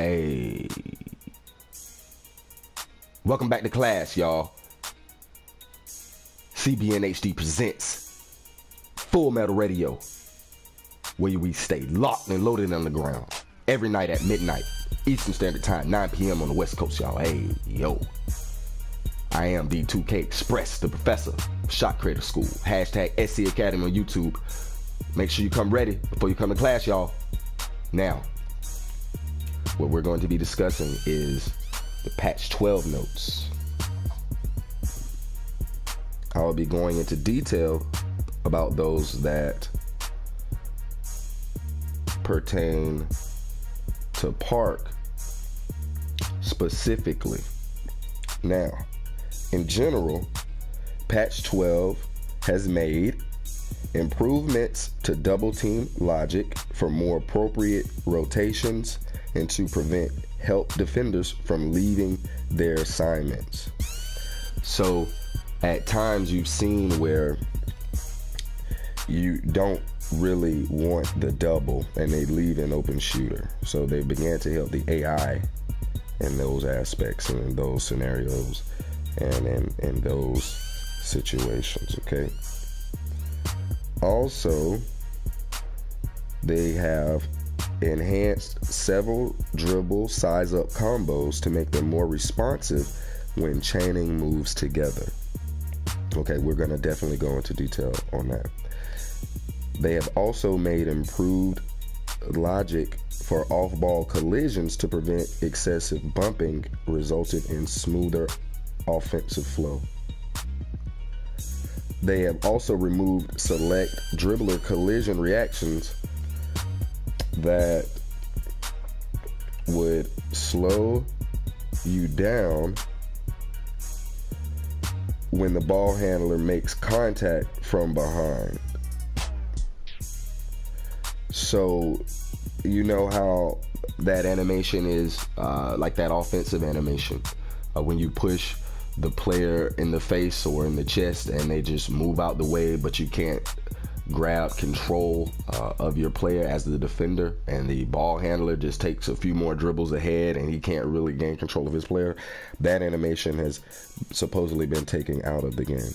Hey, welcome back to class, y'all. CBNHD presents Full Metal Radio, where we stay locked and loaded underground every night at midnight, Eastern Standard Time, 9 p.m. on the West Coast, y'all. Hey, yo. I am the 2K Express, the professor of Shot Creator School. Hashtag SC Academy on YouTube. Make sure you come ready before you come to class, y'all. Now, what we're going to be discussing is the patch 12 notes. I'll be going into detail about those that pertain to Park specifically. Now, in general, patch 12 has made improvements to double team logic for more appropriate rotations and to prevent help defenders from leaving their assignments. So at times you've seen where you don't really want the double and they leave an open shooter. So they began to help the AI in those aspects and in those scenarios and in those situations, okay? Also, they have enhanced several dribble size up combos to make them more responsive when chaining moves together. Okay, we're going to definitely go into detail on that. They have also made improved logic for off-ball collisions to prevent excessive bumping, resulting in smoother offensive flow. They have also removed select dribbler collision reactions that would slow you down when the ball handler makes contact from behind. So you know how that animation is like that offensive animation when you push the player in the face or in the chest and they just move out the way, but you can't grab control of your player as the defender, and the ball handler just takes a few more dribbles ahead and he can't really gain control of his player. That animation has supposedly been taken out of the game.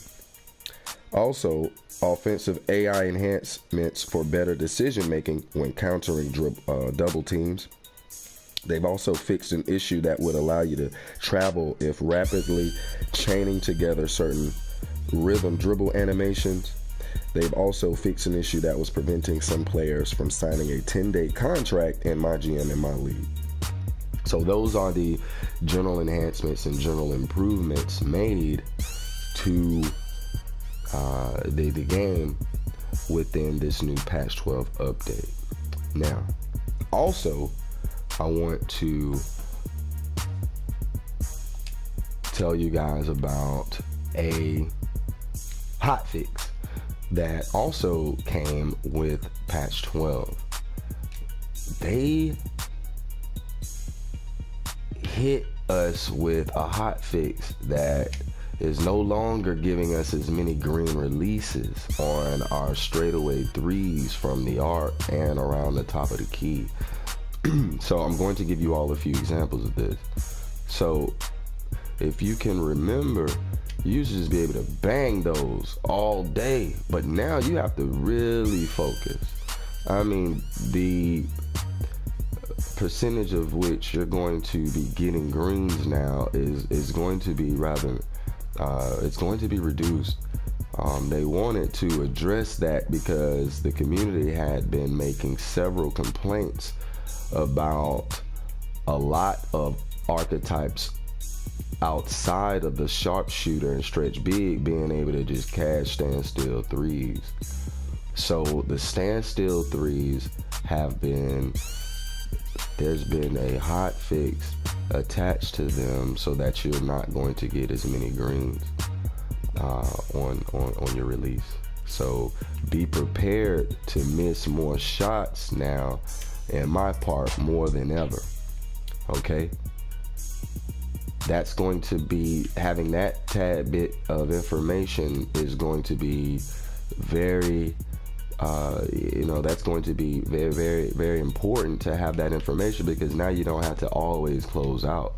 Also, offensive AI enhancements for better decision making when countering double teams. They've also fixed an issue that would allow you to travel if rapidly chaining together certain rhythm dribble animations. They've also fixed an issue that was preventing some players from signing a 10-day contract in my GM in my league. So those are the general enhancements and general improvements made to the game within this new patch 12 update. Now, also, I want to tell you guys about a hotfix that also came with patch 12. They hit us with a hotfix that is no longer giving us as many green releases on our straightaway threes from the arc and around the top of the key. So I'm going to give you all a few examples of this. So if you can remember, you used to just be able to bang those all day, but now you have to really focus. I mean, the percentage of which you're going to be getting greens now is going to be rather, it's going to be reduced. They wanted to address that because the community had been making several complaints about a lot of archetypes outside of the sharpshooter and stretch big being able to just cash standstill threes. So the standstill threes have been, there's been a hot fix attached to them so that you're not going to get as many greens on your release. So be prepared to miss more shots now in MYPARK more than ever. Okay, that's going to be, having that tad bit of information is going to be very you know, that's going to be very, very, very important to have that information, because now you don't have to always close out,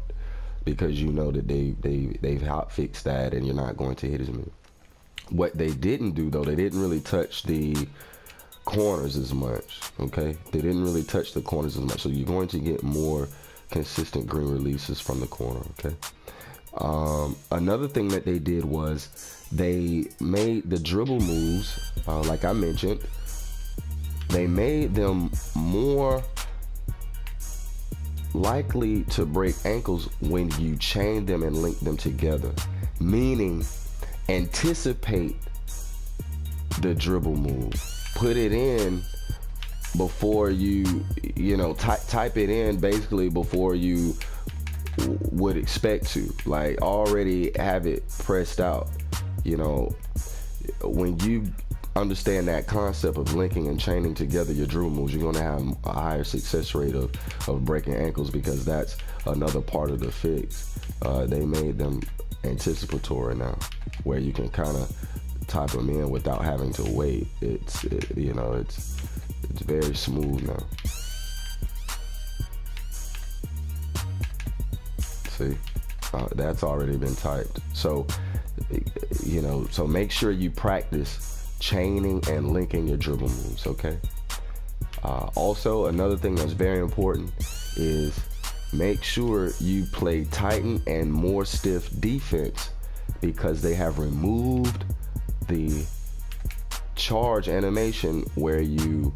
because you know that they've hot fixed that and you're not going to hit as many. What they didn't do though, they didn't really touch the corners as much. Okay, they didn't really touch the corners as much, so you're going to get more consistent green releases from the corner. Okay. Another thing that they did was they made the dribble moves, like I mentioned, they made them more likely to break ankles when you chain them and link them together, meaning anticipate the dribble move, put it in before you know, type it in basically before you would expect to, like already have it pressed out. You know, when you understand that concept of linking and chaining together your dribble moves, you're going to have a higher success rate of breaking ankles, because that's another part of the fix. They made them anticipatory now, where you can kind of type them in without having to wait. You know, it's very smooth now. See, that's already been typed. So, you know, so make sure you practice chaining and linking your dribble moves. Okay. Also, another thing that's very important is make sure you play tighten and more stiff defense, because they have removed the charge animation where you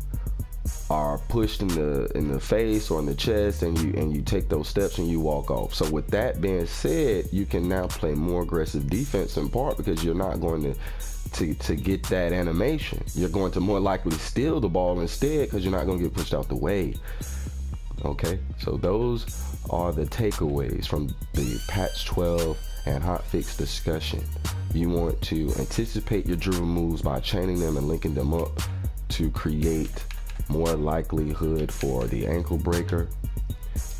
are pushed in the face or in the chest, and you take those steps and you walk off. So with that being said, you can now play more aggressive defense, in part because you're not going to get that animation. You're going to more likely steal the ball instead, because you're not going to get pushed out the way. Okay, so those are the takeaways from the patch 12 and hotfix discussion. You want to anticipate your dribble moves by chaining them and linking them up to create more likelihood for the ankle breaker.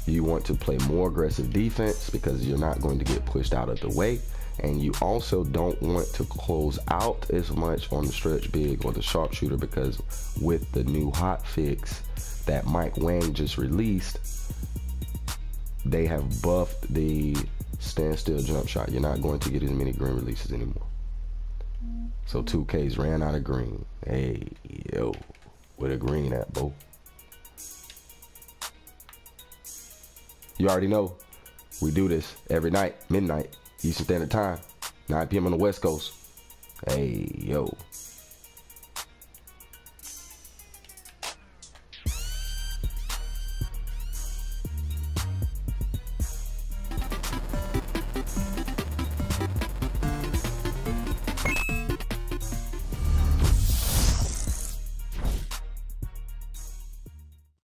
You want to play more aggressive defense because you're not going to get pushed out of the way. And you also don't want to close out as much on the stretch big or the sharpshooter, because with the new hot fix that Wang just released, they have buffed the standstill jump shot. You're not going to get as many green releases anymore. So 2K's ran out of green. Hey, yo, where the green at, bo? You already know, we do this every night, midnight, Eastern Standard Time, 9 p.m. on the West Coast. Hey, yo.